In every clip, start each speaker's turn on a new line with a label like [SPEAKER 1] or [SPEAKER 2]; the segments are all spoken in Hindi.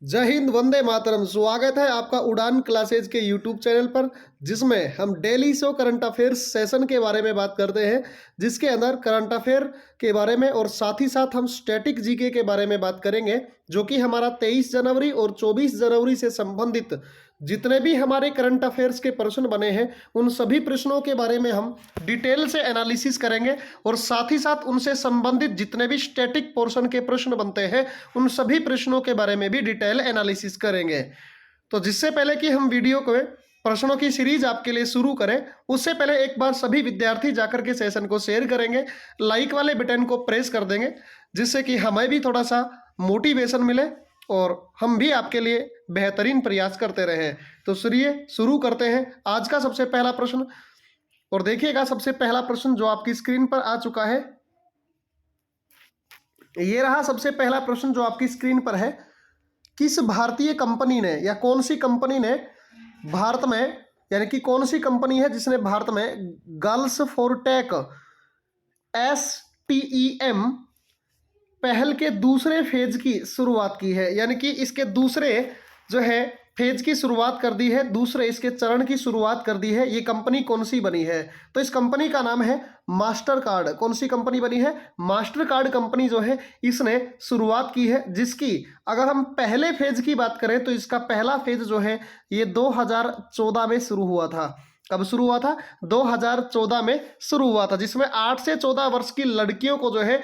[SPEAKER 1] जय हिंद, वंदे मातरम। स्वागत है आपका उड़ान क्लासेज के यूट्यूब चैनल पर, जिसमें हम daily show current affairs session के बारे में बात करते हैं, जिसके अंदर करंट अफेयर के बारे में और साथ ही साथ हम स्टैटिक जीके के बारे में बात करेंगे, जो कि हमारा 23 जनवरी और 24 जनवरी से संबंधित जितने भी हमारे करंट अफेयर्स के प्रश्न बने हैं, उन सभी प्रश्नों के बारे में हम डिटेल से एनालिसिस करेंगे और साथ ही साथ उनसे संबंधित जितने भी स्टैटिक पोर्शन के प्रश्न बनते हैं, उन सभी प्रश्नों के बारे में भी डिटेल एनालिसिस करेंगे। तो जिससे पहले कि हम वीडियो को प्रश्नों की सीरीज आपके लिए शुरू करें, उससे पहले एक बार सभी विद्यार्थी जाकर के सेशन को शेयर करेंगे, लाइक वाले बटन को प्रेस कर देंगे, जिससे कि हमें भी थोड़ा सा मोटिवेशन मिले और हम भी आपके लिए बेहतरीन प्रयास करते रहें। तो चलिए शुरू करते हैं आज का सबसे पहला प्रश्न। और देखिएगा, सबसे पहला प्रश्न जो आपकी स्क्रीन पर आ चुका है, ये रहा सबसे पहला प्रश्न जो आपकी स्क्रीन पर है। किस भारतीय कंपनी ने या कौन सी कंपनी ने भारत में, यानी कि कौन सी कंपनी है जिसने भारत में गर्ल्स फॉर टेक STEM पहल के दूसरे फेज की शुरुआत की है, यानी कि इसके दूसरे जो है फेज की शुरुआत कर दी है, दूसरे इसके चरण की शुरुआत कर दी है। ये कंपनी कौन सी बनी है? तो इस कंपनी का नाम है मास्टर कार्ड। कौन सी कंपनी बनी है? मास्टर कार्ड कंपनी जो है इसने शुरुआत की है, जिसकी अगर हम पहले फेज की बात करें तो इसका पहला फेज जो है ये 2014 में शुरू हुआ था। कब शुरू हुआ था? 2014 में शुरू हुआ था, जिसमें 8 से 14 वर्ष की लड़कियों को जो है,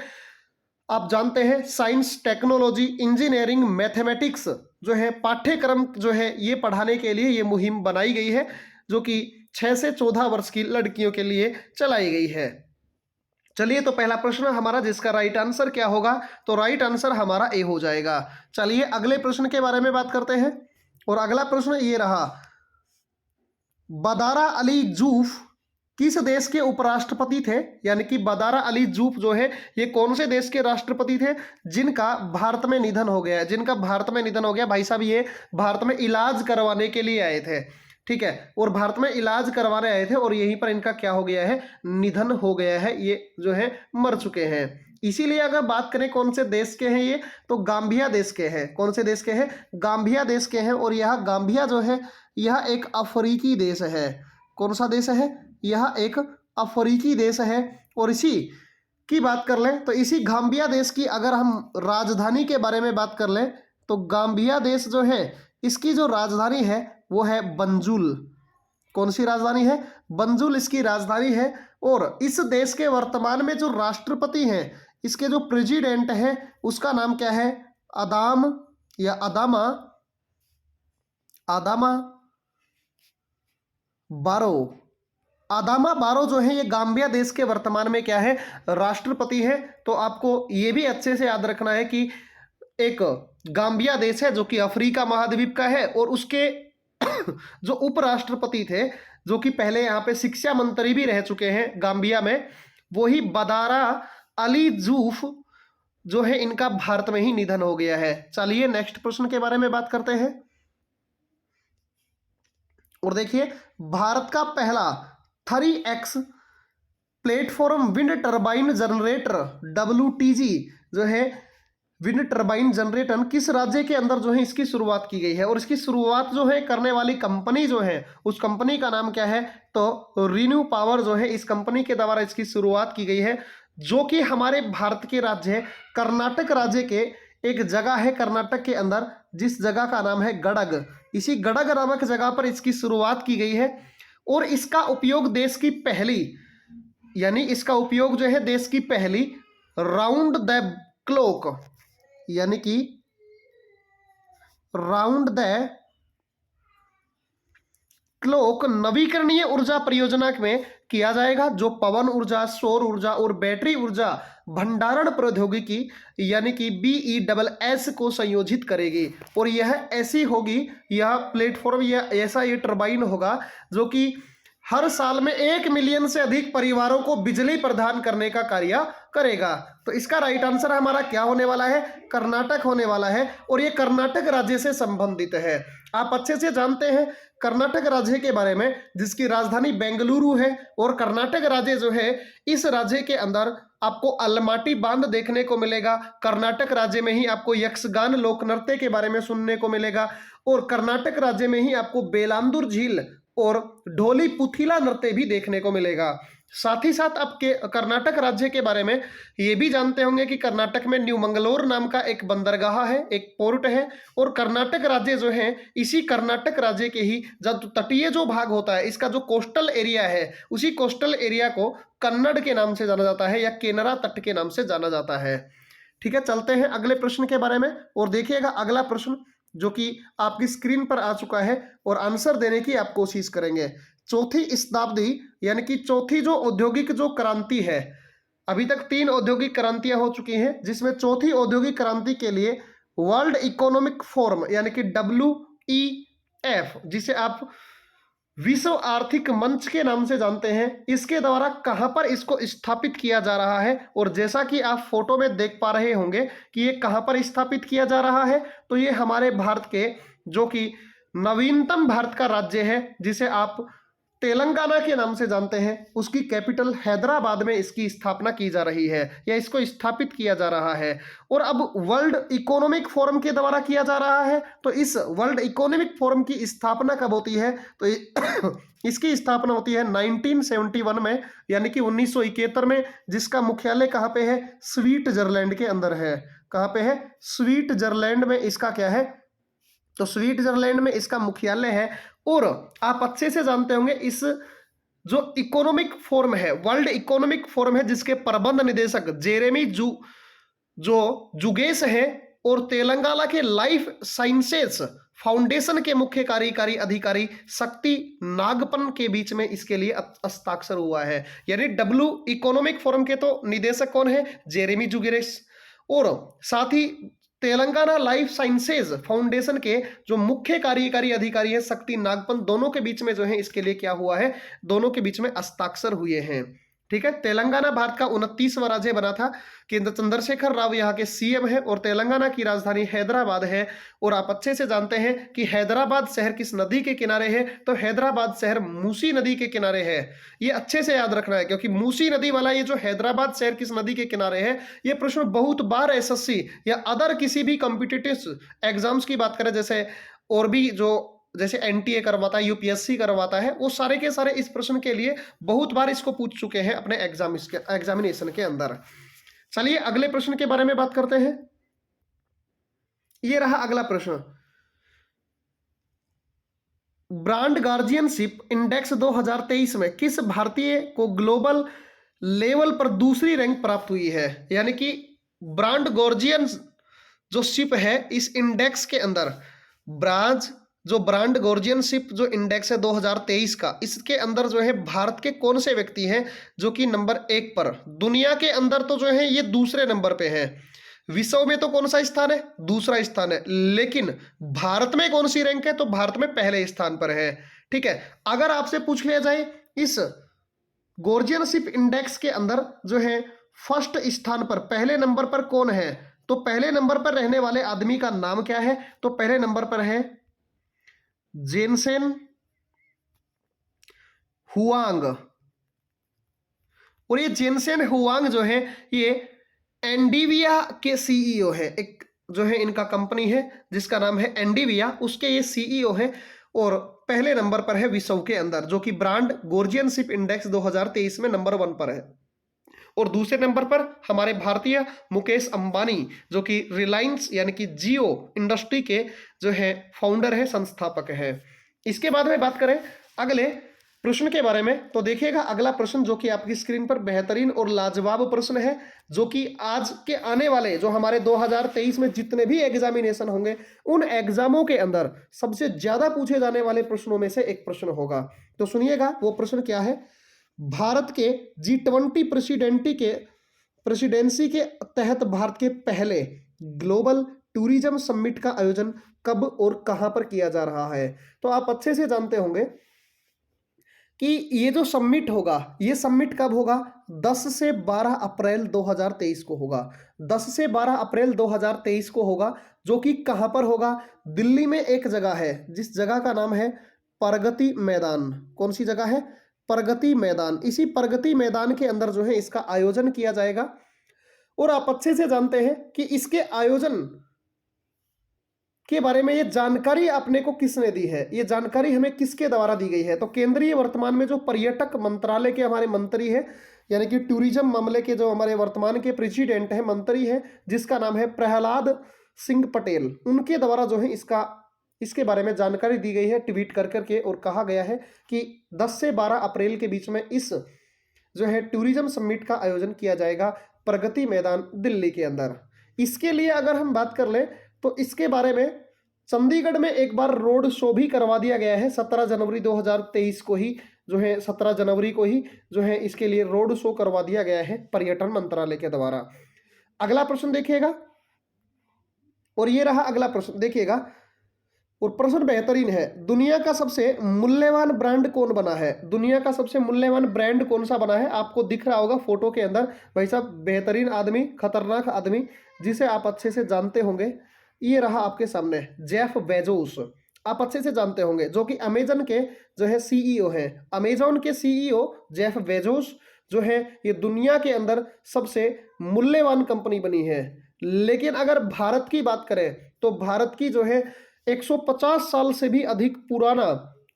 [SPEAKER 1] आप जानते हैं, साइंस, टेक्नोलॉजी, इंजीनियरिंग, मैथमेटिक्स जो है पाठ्यक्रम जो है ये पढ़ाने के लिए ये मुहिम बनाई गई है, जो कि 6 से 14 वर्ष की लड़कियों के लिए चलाई गई है। चलिए, तो पहला प्रश्न हमारा जिसका राइट आंसर क्या होगा? तो राइट आंसर हमारा ए हो जाएगा। चलिए अगले प्रश्न के बारे में बात करते हैं। और अगला प्रश्न ये रहा, बदारा अली जूफ किस देश के उपराष्ट्रपति थे? यानी कि बदारा अली जूफ जो है ये कौन से देश के राष्ट्रपति थे जिनका भारत में निधन हो गया? जिनका भारत में निधन हो गया भाई साहब, ये भारत में इलाज करवाने के लिए आए थे, ठीक है, और भारत में इलाज करवाने आए थे और यहीं पर इनका क्या हो गया है? निधन हो गया है, ये जो है मर चुके हैं। इसीलिए अगर बात करें कौन से देश के हैं ये, तो गाम्बिया देश के हैं। कौन से देश के हैं? गाम्बिया देश के हैं। और यह गाम्बिया जो है यह एक अफ्रीकी देश है। कौन सा देश है? यह एक अफ्रीकी देश है। और इसी की बात कर लें तो इसी गाम्बिया देश की अगर हम राजधानी के बारे में बात कर लें तो गाम्बिया देश जो है इसकी जो राजधानी है वो है बंजुल। कौन सी राजधानी है? बंजुल इसकी राजधानी है। और इस देश के वर्तमान में जो राष्ट्रपति हैं, इसके जो प्रेसिडेंट है, उसका नाम क्या है? अदाम या अदामा आदामा बारो। आदामा बारो जो है ये गाम्बिया देश के वर्तमान में क्या है? राष्ट्रपति है। तो आपको ये भी अच्छे से याद रखना है कि एक गाम्बिया देश है जो कि अफ्रीका महाद्वीप का है, और उसके जो उपराष्ट्रपति थे, जो कि पहले यहाँ पे शिक्षा मंत्री भी रह चुके हैं गाम्बिया में, वही बदारा अली जूफ जो है इनका भारत में ही निधन हो गया है। चलिए नेक्स्ट प्रश्न के बारे में बात करते हैं। और देखिए, भारत का पहला 3x platform wind turbine generator WTG जो है विंड टर्बाइन जनरेटर किस राज्य के अंदर जो है इसकी शुरुआत की गई है? और इसकी शुरुआत जो है करने वाली कंपनी जो है उस कंपनी का नाम क्या है? तो रिन्यू पावर जो है इस कंपनी के द्वारा इसकी शुरुआत की गई है, जो कि हमारे भारत के राज्य है कर्नाटक राज्य के एक जगह है कर्नाटक के अंदर, जिस जगह का नाम है गडग। इसी गडग नामक जगह पर इसकी शुरुआत की गई है। और इसका उपयोग देश की पहली, यानी इसका उपयोग जो है देश की पहली राउंड द क्लॉक, यानी कि राउंड द क्लॉक नवीकरणीय ऊर्जा परियोजना में किया जाएगा, जो पवन ऊर्जा, सौर ऊर्जा और बैटरी ऊर्जा भंडारण प्रौद्योगिकी यानी कि BESS को संयोजित करेगी। और यह ऐसी होगी, यह प्लेटफॉर्म, यह ऐसा ये टरबाइन होगा जो कि हर साल में 1 मिलियन से अधिक परिवारों को बिजली प्रदान करने का कार्य करेगा। तो इसका राइट आंसर हमारा क्या होने वाला है? कर्नाटक होने वाला है, और ये कर्नाटक राज्य से संबंधित है। आप अच्छे से जानते हैं कर्नाटक राज्य के बारे में, जिसकी राजधानी बेंगलुरु है। और कर्नाटक राज्य जो है, इस राज्य के अंदर आपको अलमाटी बांध देखने को मिलेगा। कर्नाटक राज्य में ही आपको यक्षगान लोक नृत्य के बारे में सुनने को मिलेगा, और कर्नाटक राज्य में ही आपको बेलांदुर झील और ढोली पुथिला नृत्य भी देखने को मिलेगा। साथ ही साथ आपके कर्नाटक राज्य के बारे में ये भी जानते होंगे कि कर्नाटक में न्यू मंगलोर नाम का एक बंदरगाह है, एक पोर्ट है। और कर्नाटक राज्य जो है, इसी कर्नाटक राज्य के ही जब तटीय जो भाग होता है, इसका जो कोस्टल एरिया है, उसी कोस्टल एरिया को कन्नड़ के नाम से जाना जाता है, या केनरा तट के नाम से जाना जाता है। ठीक है, चलते हैं अगले प्रश्न के बारे में, और देखिएगा अगला प्रश्न जो कि आपकी स्क्रीन पर आ चुका है, और आंसर देने की आप कोशिश करेंगे। चौथी शताब्दी यानी कि चौथी जो औद्योगिक जो क्रांति है, अभी तक 3 औद्योगिक क्रांतियां हो चुकी हैं, जिसमें चौथी औद्योगिक क्रांति के लिए वर्ल्ड इकोनॉमिक फोरम यानी कि WEF, जिसे आप विश्व आर्थिक मंच के नाम से जानते हैं, इसके द्वारा कहां पर इसको स्थापित किया जा रहा है। और जैसा कि आप फोटो में देख पा रहे होंगे कि ये कहां पर स्थापित किया जा रहा है, तो ये हमारे भारत के जो कि नवीनतम भारत का राज्य है, जिसे आप तेलंगाना के नाम से जानते हैं, उसकी कैपिटल हैदराबाद में इसकी स्थापना की जा रही है, या इसको स्थापित किया जा रहा है। और अब वर्ल्ड इकोनॉमिक फोरम के द्वारा किया जा रहा है। तो इस वर्ल्ड इकोनॉमिक फोरम की स्थापना कब होती है? तो इसकी स्थापना होती है 1971 में, यानी कि 1971 में, जिसका मुख्यालय कहाँ पे है? स्विट्जरलैंड के अंदर है। कहाँ पे है? स्विट्जरलैंड में इसका क्या है? तो स्विट्जरलैंड में इसका मुख्यालय है। और आप अच्छे से जानते होंगे इस जो इकोनॉमिक फोरम है, वर्ल्ड इकोनॉमिक फोरम है, जिसके प्रबंध निदेशक जेरेमी जुगेश है, और तेलंगाना के लाइफ साइंसेस फाउंडेशन के मुख्य कार्यकारी अधिकारी शक्ति नागपन के बीच में इसके लिए हस्ताक्षर हुआ है। यानी डब्ल्यू इकोनॉमिक फोरम के तो निदेशक कौन है? जेरेमी जुगेश। और साथ ही तेलंगाना लाइफ साइंसेज फाउंडेशन के जो मुख्य कार्यकारी अधिकारी है शक्ति नागपन, दोनों के बीच में जो है इसके लिए क्या हुआ है? दोनों के बीच में हस्ताक्षर हुए हैं। ठीक है, तेलंगाना भारत का 29वां राज्य बना था। केंद्र चंद्रशेखर राव यहाँ के CM है, और तेलंगाना की राजधानी हैदराबाद है। और आप अच्छे से जानते हैं कि हैदराबाद शहर किस नदी के किनारे है? तो हैदराबाद शहर मूसी नदी के किनारे है। ये अच्छे से याद रखना है, क्योंकि मूसी नदी वाला ये जो हैदराबाद शहर किस नदी के किनारे है, ये प्रश्न बहुत बार SSC या अदर किसी भी कॉम्पिटिटिव एग्जाम्स की बात करें, जैसे और भी जो जैसे NTA करवाता है, UPSC करवाता है, वो सारे के सारे इस प्रश्न के लिए बहुत बार इसको पूछ चुके हैं अपने एग्जामिनेशन के अंदर। चलिए अगले प्रश्न के बारे में बात करते हैं। ये रहा अगला प्रश्न। ब्रांड गार्जियनशिप इंडेक्स 2023 में किस भारतीय को ग्लोबल लेवल पर दूसरी रैंक प्राप्त हुई है? यानी कि ब्रांड गार्जियन जो शिप है, इस इंडेक्स के अंदर ब्रांड गार्जियनशिप जो इंडेक्स है 2023 का, इसके अंदर जो है भारत के कौन से व्यक्ति हैं जो कि नंबर 1 पर? दुनिया के अंदर तो जो है ये दूसरे नंबर पे है। विश्व में तो कौन सा स्थान है? दूसरा स्थान है। लेकिन भारत में कौन सी रैंक है? तो भारत में पहले स्थान पर है। ठीक है, अगर आपसे पूछ लिया जाए इस गार्जियनशिप इंडेक्स के अंदर जो है फर्स्ट स्थान पर, पहले नंबर पर कौन है, तो पहले नंबर पर रहने वाले आदमी का नाम क्या है? तो पहले नंबर पर है जेनसेन हुआंग। और ये जेनसेन हुआंग जो है ये एंडीविया के CEO है। एक जो है इनका कंपनी है जिसका नाम है एंडीविया, उसके ये CEO है। और पहले नंबर पर है विश्व के अंदर, जो कि ब्रांड गार्जियनशिप इंडेक्स 2023 में नंबर 1 पर है। और दूसरे नंबर पर हमारे भारतीय मुकेश अंबानी, जो कि रिलायंस यानी कि जियो इंडस्ट्री के जो है फाउंडर है, संस्थापक है। इसके बाद में बात करें अगले प्रश्न के बारे में, तो देखिएगा अगला प्रश्न जो कि आपकी स्क्रीन पर बेहतरीन और लाजवाब प्रश्न है, जो कि आज के आने वाले जो हमारे 2023 में जितने भी एग्जामिनेशन होंगे, उन एग्जामों के अंदर सबसे ज्यादा पूछे जाने वाले प्रश्नों में से एक प्रश्न होगा। तो सुनिएगा वो प्रश्न क्या है। भारत के G20 प्रेसिडेंसी के तहत भारत के पहले ग्लोबल टूरिज्म समिट का आयोजन कब और कहां पर किया जा रहा है? तो आप अच्छे से जानते होंगे कि ये जो सबमिट होगा, ये सबमिट कब होगा? 10 से 12 अप्रैल 2023 को होगा। 10 से 12 अप्रैल 2023 को होगा, जो कि कहां पर होगा? दिल्ली में एक जगह है, जिस जगह का नाम है प्रगति मैदान। कौन सी जगह है? प्रगति मैदान। इसी प्रगति मैदान के अंदर जो है इसका आयोजन किया जाएगा। और आप अच्छे से जानते हैं कि इसके आयोजन के बारे में ये जानकारी अपने को किसने दी है? ये जानकारी हमें किसके द्वारा दी गई है? तो केंद्रीय वर्तमान में जो पर्यटक मंत्रालय के हमारे मंत्री है, यानी कि टूरिज्म मामले के जो हमारे वर्तमान के प्रेसिडेंट है, मंत्री है, जिसका नाम है प्रहलाद सिंह पटेल, उनके द्वारा जो है इसके बारे में जानकारी दी गई है ट्वीट कर करके। और कहा गया है कि 10 से 12 अप्रैल के बीच में इस जो है टूरिज्म समिट का आयोजन किया जाएगा प्रगति मैदान दिल्ली के अंदर। इसके लिए अगर हम बात कर ले तो इसके बारे में चंडीगढ़ में एक बार रोड शो भी करवा दिया गया है 17 जनवरी 2023 को ही, जो है 17 जनवरी को ही जो है इसके लिए रोड शो करवा दिया गया है पर्यटन मंत्रालय के द्वारा। अगला प्रश्न देखिएगा, और ये रहा अगला प्रश्न देखिएगा, और प्रश्न बेहतरीन है। दुनिया का सबसे मूल्यवान ब्रांड कौन बना है? दुनिया का सबसे मूल्यवान ब्रांड कौन सा बना है? आपको दिख रहा होगा फोटो के अंदर, भाई साहब बेहतरीन आदमी, खतरनाक आदमी, जिसे आप अच्छे से जानते होंगे। ये रहा आपके सामने जेफ बेजोस, आप अच्छे से जानते होंगे, जो कि अमेजन के जो है सीईओ हैं। अमेजन के सीईओ जेफ बेजोस जो है ये दुनिया के अंदर सबसे मूल्यवान कंपनी बनी है। लेकिन अगर भारत की बात करें तो भारत की जो है 150 साल से भी अधिक पुराना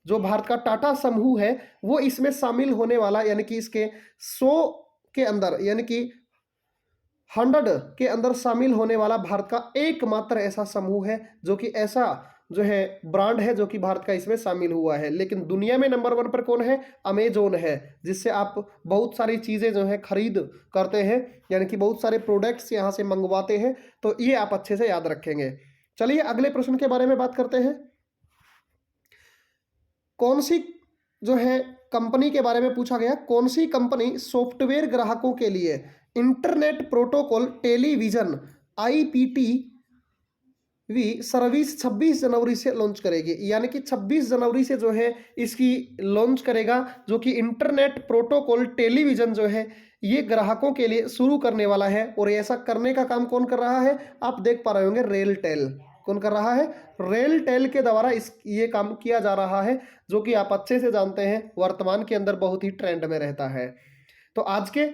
[SPEAKER 1] जो भारत का टाटा समूह है वो इसमें शामिल होने वाला, यानी कि इसके 100 के अंदर, यानी कि 100 के अंदर शामिल होने वाला भारत का एकमात्र ऐसा समूह है, जो कि ऐसा जो है ब्रांड है जो कि भारत का इसमें शामिल हुआ है। लेकिन दुनिया में नंबर 1 पर कौन है? अमेजोन है, जिससे आप बहुत सारी चीज़ें जो है खरीद करते हैं, यानी कि बहुत सारे प्रोडक्ट्स यहाँ से मंगवाते हैं। तो ये आप अच्छे से याद रखेंगे। चलिए अगले प्रश्न के बारे में बात करते हैं। कौन सी जो है कंपनी के बारे में पूछा गया, कौन सी कंपनी सॉफ्टवेयर ग्राहकों के लिए internet protocol television IPTV service 26 जनवरी से लॉन्च करेगी? यानी कि 26 जनवरी से जो है इसकी लॉन्च करेगा, जो कि इंटरनेट प्रोटोकॉल टेलीविजन जो है ये ग्राहकों के लिए शुरू करने वाला है। और ऐसा करने का काम कौन कर रहा है? आप देख पा रहे होंगे, रेलटेल। कौन कर रहा है? रेलटेल के द्वारा ये काम किया जा रहा है, जो कि आप अच्छे से जानते हैं वर्तमान के अंदर बहुत ही ट्रेंड में रहता है। तो आज के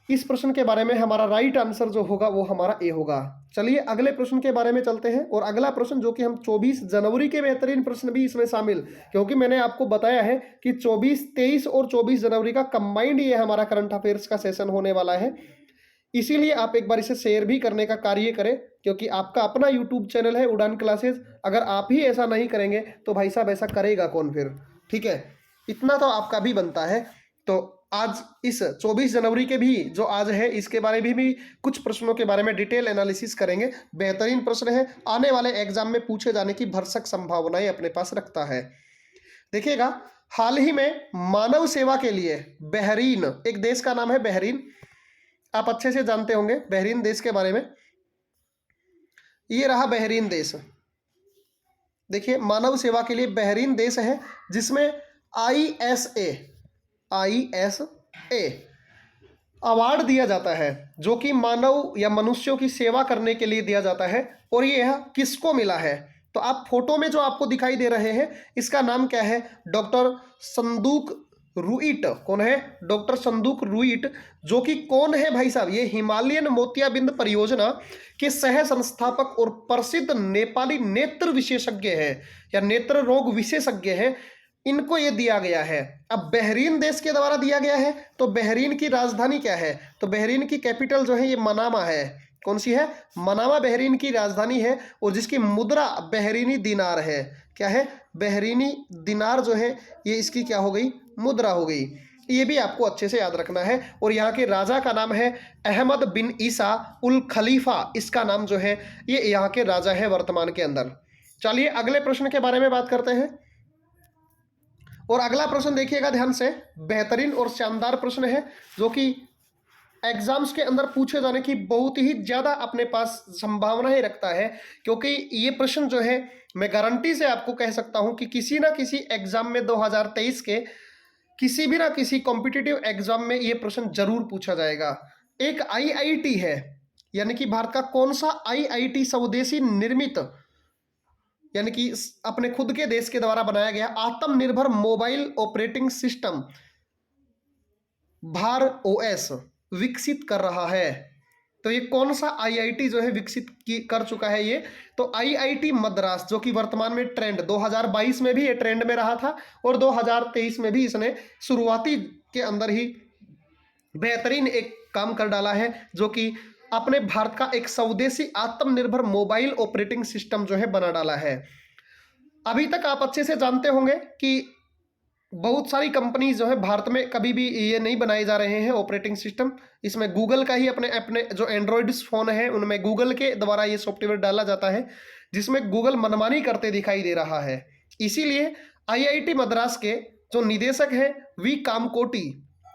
[SPEAKER 1] इस प्रश्न के बारे में हमारा राइट आंसर जो होगा वो हमारा ए होगा। चलिए अगले प्रश्न के बारे में चलते हैं। और अगला प्रश्न जो कि हम 24 जनवरी के बेहतरीन प्रश्न भी इसमें शामिल, क्योंकि मैंने आपको बताया है कि 24, 23 और 24 जनवरी का कंबाइंड ये हमारा करंट अफेयर्स का सेशन होने वाला है। इसीलिए आप एक बार इसे शेयर भी करने का कार्य करें, क्योंकि आपका अपना यूट्यूब चैनल है उड़ान क्लासेस। अगर आप ही ऐसा नहीं करेंगे तो भाई साहब ऐसा करेगा कौन फिर? ठीक है, इतना तो आपका भी बनता है। तो आज इस 24 जनवरी के भी जो आज है इसके बारे में भी कुछ प्रश्नों के बारे में डिटेल एनालिसिस करेंगे। बेहतरीन प्रश्न है, आने वाले एग्जाम में पूछे जाने की भरसक संभावनाएं अपने पास रखता है। देखिएगा, हाल ही में मानव सेवा के लिए बहरीन, एक देश का नाम है बहरीन, आप अच्छे से जानते होंगे बहरीन देश के बारे में। ये रहा बहरीन देश, देखिए मानव सेवा के लिए बहरीन देश है, जिसमें ISA अवार्ड दिया जाता है, जो कि मानव या मनुष्यों की सेवा करने के लिए दिया जाता है। और ये किसको मिला है? तो आप फोटो में जो आपको दिखाई दे रहे हैं इसका नाम क्या है? डॉक्टर संदूक रुइट। कौन है? डॉक्टर संदूक रुइट, जो कि कौन है भाई साहब? ये हिमालयन मोतियाबिंद परियोजना के सह संस्थापक और प्रसिद्ध नेपाली नेत्र विशेषज्ञ है या नेत्र रोग विशेषज्ञ है। इनको ये दिया गया है। अब बहरीन देश के द्वारा दिया गया है, तो बहरीन की राजधानी क्या है? तो बहरीन की कैपिटल जो है ये मनामा है। कौन सी है? मनामा बहरीन की राजधानी है, और जिसकी मुद्रा बहरीनी दिनार है। क्या है? बहरीनी दिनार जो है ये इसकी क्या हो गई? मुद्रा हो गई। ये भी आपको अच्छे से याद रखना है। और यहाँ के राजा का नाम है अहमद बिन ईसा उल खलीफा, इसका नाम जो है ये यहाँ के राजा है वर्तमान के अंदर। चलिए अगले प्रश्न के बारे में बात करते हैं। और अगला प्रश्न देखिएगा ध्यान से, बेहतरीन और शानदार प्रश्न है, जो कि एग्जाम्स के अंदर पूछे जाने की बहुत ही ज़्यादा अपने पास संभावनाएं रखता है। क्योंकि ये प्रश्न जो है मैं गारंटी से आपको कह सकता हूं कि किसी ना किसी एग्जाम में 2023 किसी भी ना किसी कॉम्पिटिटिव एग्जाम में ये प्रश्न जरूर पूछा जाएगा। एक आईआईटी है, यानी कि भारत का कौन सा आईआईटी स्वदेशी निर्मित, यानी कि अपने खुद के देश के द्वारा बनाया गया आत्मनिर्भर मोबाइल ऑपरेटिंग सिस्टम भार ओएस विकसित कर रहा है। तो ये कौन सा आईआईटी जो है विकसित कर चुका है ये, तो आईआईटी मद्रास, जो कि वर्तमान में ट्रेंड 2022 में भी ये ट्रेंड में रहा था और 2023 में भी इसने शुरुआती के अंदर ही बेहतरीन एक काम कर डाला है, जो कि अपने भारत का एक स्वदेशी आत्मनिर्भर मोबाइल ऑपरेटिंग सिस्टम जो है बना डाला है। अभी तक आप अच्छे से जानते होंगे कि बहुत सारी कंपनीज जो है भारत में कभी भी ये नहीं बनाए जा रहे हैं ऑपरेटिंग सिस्टम। इसमें गूगल का ही अपने अपने जो एंड्रॉयड फोन है उनमें गूगल के द्वारा ये सॉफ्टवेयर डाला जाता है, जिसमें गूगल मनमानी करते दिखाई दे रहा है। इसीलिए आईआईटी मद्रास के जो निदेशक हैं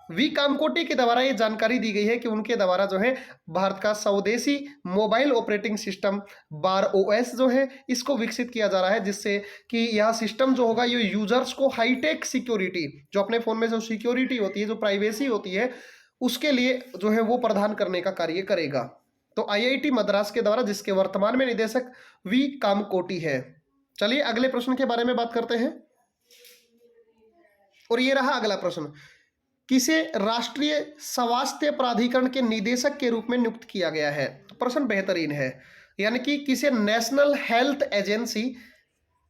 [SPEAKER 1] वी कामकोटी के द्वारा ये जानकारी दी गई है कि उनके द्वारा जो है भारत का स्वदेशी मोबाइल ऑपरेटिंग सिस्टम बार ओएस जो है इसको विकसित किया जा रहा है, जिससे कि यह सिस्टम जो होगा ये यूजर्स को हाईटेक सिक्योरिटी, जो अपने फोन में जो सिक्योरिटी होती है, जो प्राइवेसी होती है, उसके लिए जो है वो प्रदान करने का कार्य करेगा। तो आईआईटी मद्रास के द्वारा, जिसके वर्तमान में निदेशक वी कामकोटी है। चलिए अगले प्रश्न के बारे में बात करते हैं। और ये रहा अगला प्रश्न, किसे राष्ट्रीय स्वास्थ्य प्राधिकरण के निदेशक के रूप में नियुक्त किया गया है। प्रश्न बेहतरीन है, यानी कि किसे नेशनल हेल्थ एजेंसी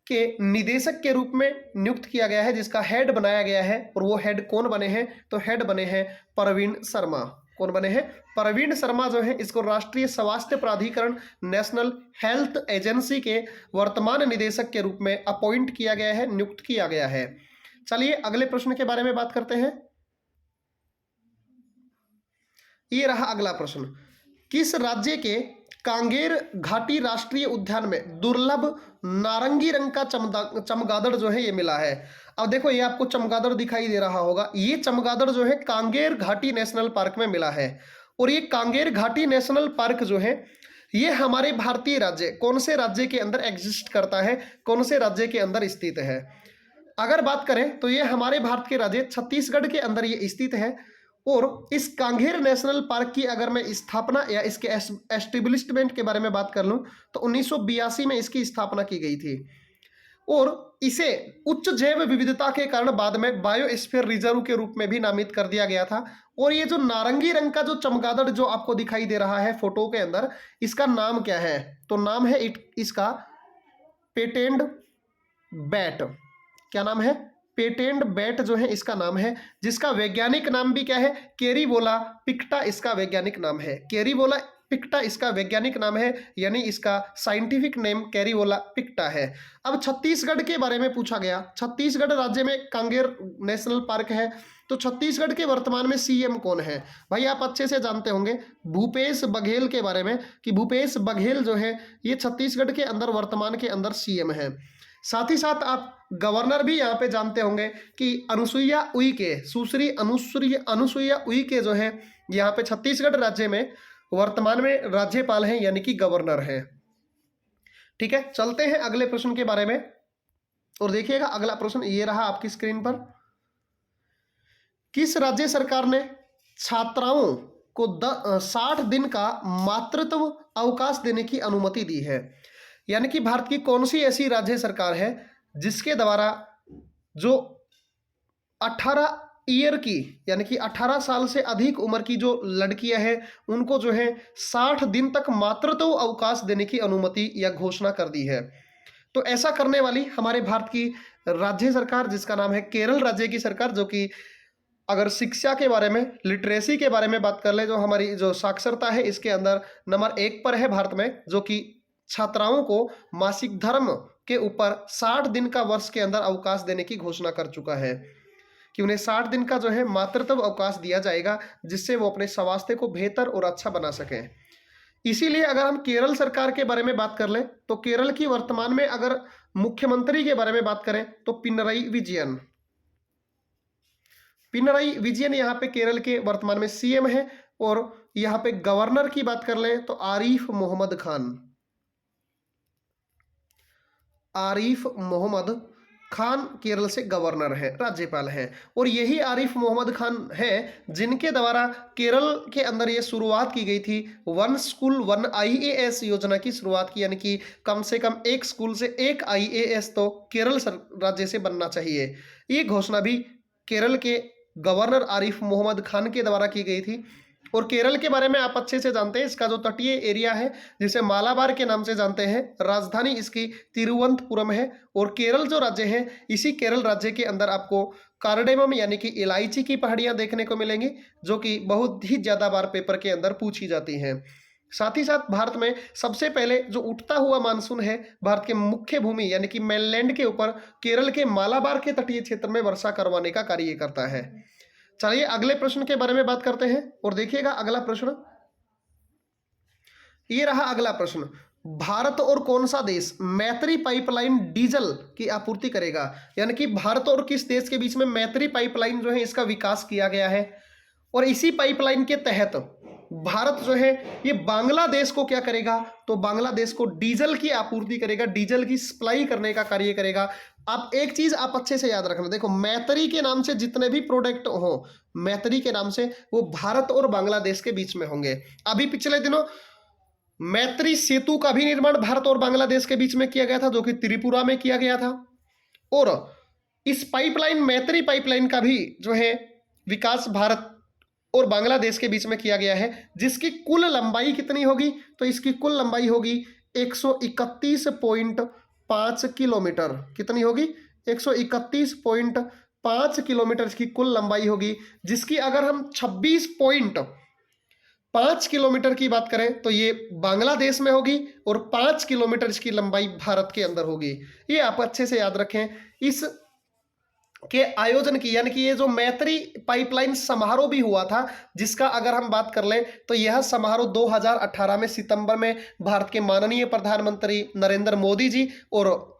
[SPEAKER 1] के निदेशक के रूप में नियुक्त किया गया है, जिसका हेड बनाया गया है। और वो हेड कौन बने हैं, तो हेड बने हैं प्रवीण शर्मा। कौन बने हैं, प्रवीण शर्मा जो है इसको राष्ट्रीय स्वास्थ्य प्राधिकरण नेशनल हेल्थ एजेंसी के वर्तमान निदेशक के रूप में अपॉइंट किया गया है, नियुक्त किया गया है। चलिए अगले प्रश्न के बारे में बात करते हैं। ये रहा अगला प्रश्न, किस राज्य के कांगेर घाटी राष्ट्रीय उद्यान में दुर्लभ नारंगी रंग का चमगादड़ जो है ये मिला है। अब देखो ये आपको चमगादड़ दिखाई दे रहा होगा, ये चमगादड़ जो है कांगेर घाटी नेशनल पार्क में मिला है। और ये कांगेर घाटी नेशनल पार्क जो है ये हमारे भारतीय राज्य कौन से राज्य के अंदर एग्जिस्ट करता है, कौन से राज्य के अंदर स्थित है। अगर बात करें तो ये हमारे भारत के राज्य छत्तीसगढ़ के अंदर ये स्थित है। और इस कांगेर नेशनल पार्क की अगर मैं स्थापना या इसके एस्टेब्लिशमेंट के बारे में बात कर लूं तो 1982 में इसकी स्थापना की गई थी। और इसे उच्च जैव विविधता के कारण बाद में बायोस्फीयर रिजर्व के रूप में भी नामित कर दिया गया था। और ये जो नारंगी रंग का जो चमगादड़ जो आपको दिखाई दे रहा है फोटो के अंदर, इसका नाम क्या है, तो नाम है इसका पेटेंट बैट। क्या नाम है, पेटेंट बैट जो है इसका नाम है, जिसका वैज्ञानिक नाम भी क्या है, कैरीबोला पिक्टा इसका वैज्ञानिक नाम है। कैरीबोला पिक्टा इसका वैज्ञानिक नाम है, यानी इसका साइंटिफिक नेम कैरीबोला पिक्टा है। अब छत्तीसगढ़ के बारे में पूछा गया, छत्तीसगढ़ राज्य में कांगेर नेशनल पार्क है, तो छत्तीसगढ़ के वर्तमान में सीएम कौन है। भाई आप अच्छे से जानते होंगे भूपेश बघेल के बारे में, कि भूपेश बघेल जो है ये छत्तीसगढ़ के अंदर वर्तमान के अंदर सीएम है। साथ ही साथ आप गवर्नर भी यहाँ पे जानते होंगे कि अनुसुईया उइके, सुश्री अनुसुईया उइके जो है यहाँ पे छत्तीसगढ़ राज्य में वर्तमान में राज्यपाल हैं, यानी कि गवर्नर हैं। ठीक है, चलते हैं अगले प्रश्न के बारे में। और देखिएगा अगला प्रश्न ये रहा आपकी स्क्रीन पर, किस राज्य सरकार ने छात्राओं को 60 दिन का मातृत्व अवकाश देने की अनुमति दी है। यानी कि भारत की कौन सी ऐसी राज्य सरकार है जिसके द्वारा जो 18 ईयर की, यानी कि 18 साल से अधिक उम्र की जो लड़कियां हैं उनको जो है 60 दिन तक मातृत्व अवकाश देने की अनुमति या घोषणा कर दी है। तो ऐसा करने वाली हमारे भारत की राज्य सरकार, जिसका नाम है केरल राज्य की सरकार, जो कि अगर शिक्षा के बारे में, लिटरेसी के बारे में बात कर ले, जो हमारी जो साक्षरता है इसके अंदर नंबर 1 पर है भारत में, जो कि छात्राओं को मासिक धर्म के ऊपर 60 दिन का वर्ष के अंदर अवकाश देने की घोषणा कर चुका है, कि उन्हें 60 दिन का जो है मातृत्व अवकाश दिया जाएगा, जिससे वो अपने स्वास्थ्य को बेहतर और अच्छा बना सकें। इसीलिए अगर हम केरल सरकार के बारे में बात कर लें तो केरल की वर्तमान में अगर मुख्यमंत्री के बारे में बात करें तो पिनरई विजयन यहाँ पे केरल के वर्तमान में सीएम है। और यहाँ पे गवर्नर की बात कर लें तो आरिफ मोहम्मद खान केरल से गवर्नर है, राज्यपाल है। और यही आरिफ मोहम्मद खान है जिनके द्वारा केरल के अंदर ये शुरुआत की गई थी, वन स्कूल वन आईएएस योजना की शुरुआत की, यानी कि कम से कम एक स्कूल से एक आईएएस तो केरल राज्य से बनना चाहिए। ये घोषणा भी केरल के गवर्नर आरिफ मोहम्मद खान के द्वारा की गई थी। और केरल के बारे में आप अच्छे से जानते हैं, इसका जो तटीय एरिया है जिसे मालाबार के नाम से जानते हैं, राजधानी इसकी तिरुवनंतपुरम है। और केरल जो राज्य है, इसी केरल राज्य के अंदर आपको कार्डेमम यानी कि इलायची की पहाड़ियां देखने को मिलेंगी, जो कि बहुत ही ज्यादा बार पेपर के अंदर पूछी जाती हैं। साथ ही साथ भारत में सबसे पहले जो उठता हुआ मानसून है भारत के मुख्य भूमि यानी कि मेनलैंड के ऊपर केरल के मालाबार के तटीय क्षेत्र में वर्षा करवाने का कार्य करता है। चलिए अगले प्रश्न के बारे में बात करते हैं और देखिएगा अगला प्रश्न, ये रहा अगला प्रश्न। भारत और कौन सा देश मैत्री पाइपलाइन डीजल की आपूर्ति करेगा, यानी कि भारत और किस देश के बीच में मैत्री पाइपलाइन जो है इसका विकास किया गया है। और इसी पाइपलाइन के तहत भारत जो है ये बांग्लादेश को क्या करेगा, तो बांग्लादेश को डीजल की आपूर्ति करेगा, डीजल की सप्लाई करने का कार्य करेगा। आप एक चीज आप अच्छे से याद रखना, देखो मैत्री के नाम से जितने भी प्रोडक्ट हो, मैत्री के नाम से वो भारत और बांग्लादेश के बीच में होंगे। अभी पिछले दिनों मैत्री सेतु का भी निर्माण भारत और बांग्लादेश के बीच में किया गया था, जो कि त्रिपुरा में किया गया था। और इस पाइपलाइन मैत्री पाइपलाइन का भी जो है विकास भारत और बांग्लादेश के बीच में किया गया है, जिसकी कुल लंबाई कितनी होगी, तो इसकी कुल लंबाई होगी 131.5 किलोमीटर। कितनी होगी, 131.5 किलोमीटर की कुल लंबाई होगी, जिसकी अगर हम 26.5 किलोमीटर की बात करें तो ये बांग्लादेश में होगी और 5 किलोमीटर की लंबाई भारत के अंदर होगी। ये आप अच्छे से याद रखें। इस के आयोजन की, यानी कि ये जो मैत्री पाइपलाइन समारोह भी हुआ था, जिसका अगर हम बात कर लें तो यह समारोह 2018 में सितंबर में भारत के माननीय प्रधानमंत्री नरेंद्र मोदी जी और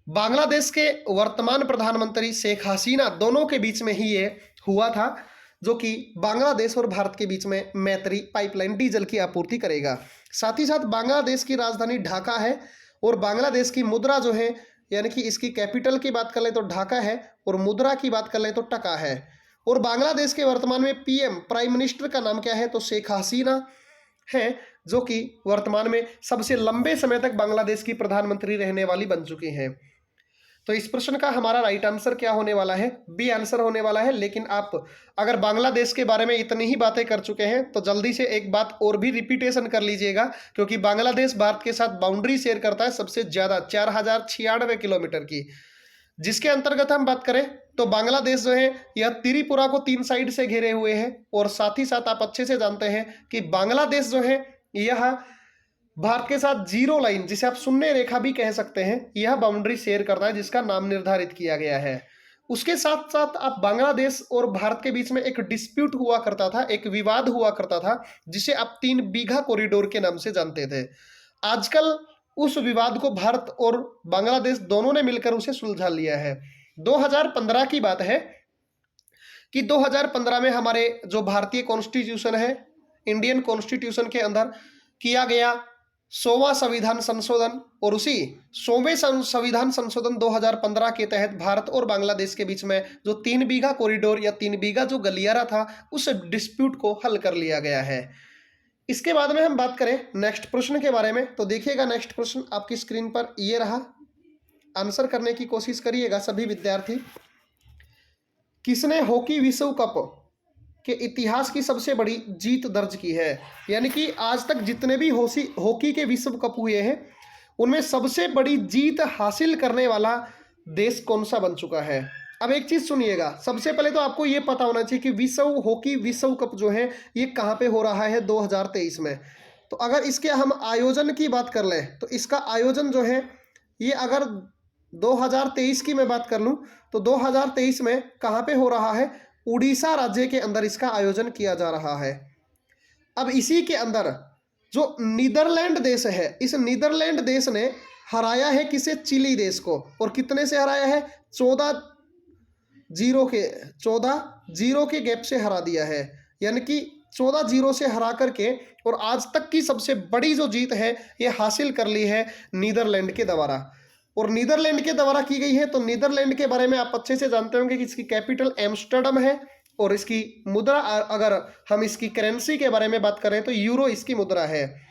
[SPEAKER 1] बांग्लादेश के वर्तमान प्रधानमंत्री शेख हसीना दोनों के बीच में ही ये हुआ था, जो कि बांग्लादेश और भारत के बीच में मैत्री पाइपलाइन डीजल की आपूर्ति करेगा। साथ ही साथ बांग्लादेश की राजधानी ढाका है और बांग्लादेश की मुद्रा जो है, यानी कि इसकी कैपिटल की बात कर लें तो ढाका है और मुद्रा की बात कर लें तो टका है। और बांग्लादेश के वर्तमान में पीएम प्राइम मिनिस्टर का नाम क्या है, तो शेख हसीना है, जो कि वर्तमान में सबसे लंबे समय तक बांग्लादेश की प्रधानमंत्री रहने वाली बन चुकी हैं। तो इस प्रश्न का हमारा राइट आंसर क्या होने वाला है, बी आंसर होने वाला है। लेकिन आप अगर बांग्लादेश के बारे में इतनी ही बातें कर चुके हैं तो जल्दी से एक बात और भी रिपीटेशन कर लीजिएगा, क्योंकि बांग्लादेश भारत के साथ बाउंड्री शेयर करता है सबसे ज्यादा 4096 किलोमीटर की, जिसके अंतर्गत हम बात करें तो बांग्लादेश जो है यह त्रिपुरा को 3 साइड से घेरे हुए है। और साथ ही साथ आप अच्छे से जानते हैं कि बांग्लादेश जो है यह भारत के साथ जीरो लाइन, जिसे आप शून्य रेखा भी कह सकते हैं, यह बाउंड्री शेयर करता है, जिसका नाम निर्धारित किया गया है। उसके साथ साथ आप बांग्लादेश और भारत के बीच में एक डिस्प्यूट हुआ करता था, एक विवाद हुआ करता था, जिसे आप 3 बीघा कॉरिडोर के नाम से जानते थे। आजकल उस विवाद को भारत और बांग्लादेश दोनों ने मिलकर उसे सुलझा लिया है। 2015 की बात है कि 2015 में हमारे जो भारतीय कॉन्स्टिट्यूशन है, इंडियन कॉन्स्टिट्यूशन के अंदर किया गया 100वां संविधान संशोधन, और उसी 100वें संविधान संशोधन 2015 के तहत भारत और बांग्लादेश के बीच में जो 3 बीघा कॉरिडोर या 3 बीघा जो गलियारा था, उस डिस्प्यूट को हल कर लिया गया है। इसके बाद में हम बात करें नेक्स्ट प्रश्न के बारे में, तो देखिएगा नेक्स्ट प्रश्न आपकी स्क्रीन पर ये रहा। आंसर करने की कोशिश करिएगा सभी विद्यार्थी। किसने हॉकी विश्व कप के इतिहास की सबसे बड़ी जीत दर्ज की है, यानी कि आज तक जितने भी हॉकी के विश्व कप हुए हैं उनमें सबसे बड़ी जीत हासिल करने वाला देश कौन सा बन चुका है। अब एक चीज सुनिएगा, सबसे पहले तो आपको ये पता होना चाहिए कि हॉकी विश्व कप जो है ये कहाँ पे हो रहा है, 2023 में। तो अगर इसके हम आयोजन की बात कर लें तो इसका आयोजन जो है ये अगर 2023 की मैं बात कर लूँ तो 2023 में कहाँ पे हो रहा है, उड़ीसा राज्य के अंदर इसका आयोजन किया जा रहा है। अब इसी के अंदर जो नीदरलैंड देश है, इस नीदरलैंड देश ने हराया है किसे, चिली देश को। और कितने से हराया है, 14-0 के गैप से हरा दिया है, यानी कि 14-0 से हरा करके, और आज तक की सबसे बड़ी जो जीत है ये हासिल कर ली है नीदरलैंड के द्वारा। और नीदरलैंड के द्वारा की गई है। तो नीदरलैंड के बारे में आप अच्छे से जानते होंगे कि इसकी कैपिटल एम्स्टर्डम है और इसकी मुद्रा, अगर हम इसकी करेंसी के बारे में बात करें तो यूरो इसकी मुद्रा है।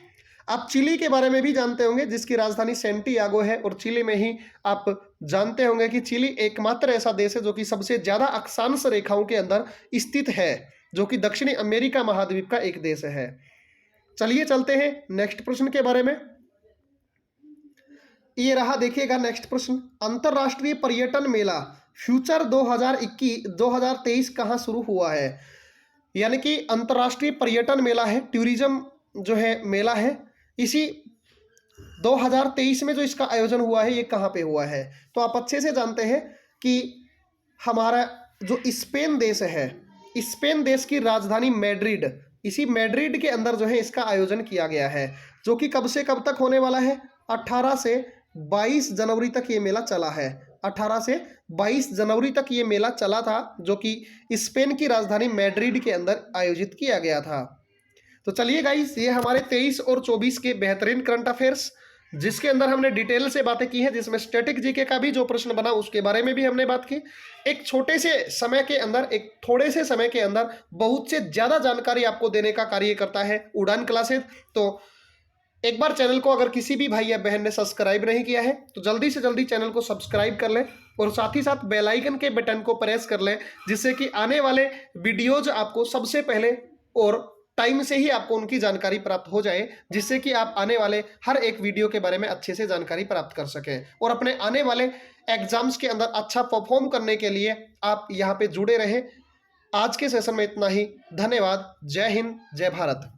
[SPEAKER 1] आप चिली के बारे में भी जानते होंगे जिसकी राजधानी सेंटियागो है, और चिली में ही आप जानते होंगे कि चिली एकमात्र ऐसा देश है जो कि सबसे ज्यादा अक्षांश रेखाओं के अंदर स्थित है, जो कि दक्षिणी अमेरिका महाद्वीप का एक देश है। चलिए चलते हैं नेक्स्ट प्रश्न के बारे में। ये रहा, देखिएगा नेक्स्ट प्रश्न। अंतरराष्ट्रीय पर्यटन मेला फ्यूचर 2023 कहाँ शुरू हुआ है? यानी कि अंतरराष्ट्रीय पर्यटन मेला है, टूरिज्म जो है मेला है, इसी 2023 में जो इसका आयोजन हुआ है ये कहाँ पे हुआ है? तो आप अच्छे से जानते हैं कि हमारा जो स्पेन देश है, स्पेन देश की राजधानी मैड्रिड, इसी मैड्रिड के अंदर जो है इसका आयोजन किया गया है, जो कि कब से कब तक होने वाला है? 18 से 22 जनवरी तक ये मेला चला है। 18 से 22 जनवरी तक ये मेला चला था, जो कि स्पेन की राजधानी मैड्रिड के अंदर आयोजित किया गया था। तो चलिए गाइस, ये हमारे 23 और 24 के बेहतरीन करंट अफेयर्स, जिसके अंदर हमने डिटेल से बातें की हैं, जिसमें स्टैटिक जीके का भी जो प्रश्न बना उसके बारे में भी हमने बात की। एक छोटे से समय के अंदर, एक थोड़े से समय के अंदर बहुत से ज़्यादा जानकारी आपको देने का कार्य करता है उड़ान क्लासेज। तो एक बार चैनल को अगर किसी भी भाई या बहन ने सब्सक्राइब नहीं किया है तो जल्दी से जल्दी चैनल को सब्सक्राइब कर लें और साथ ही साथ बेल आइकन के बटन को प्रेस कर लें, जिससे कि आने वाले वीडियोज आपको सबसे पहले और टाइम से ही आपको उनकी जानकारी प्राप्त हो जाए, जिससे कि आप आने वाले हर एक वीडियो के बारे में अच्छे से जानकारी प्राप्त कर सकें और अपने आने वाले एग्जाम्स के अंदर अच्छा परफॉर्म करने के लिए आप यहाँ पे जुड़े रहें। आज के सेशन में इतना ही। धन्यवाद। जय हिंद, जय भारत।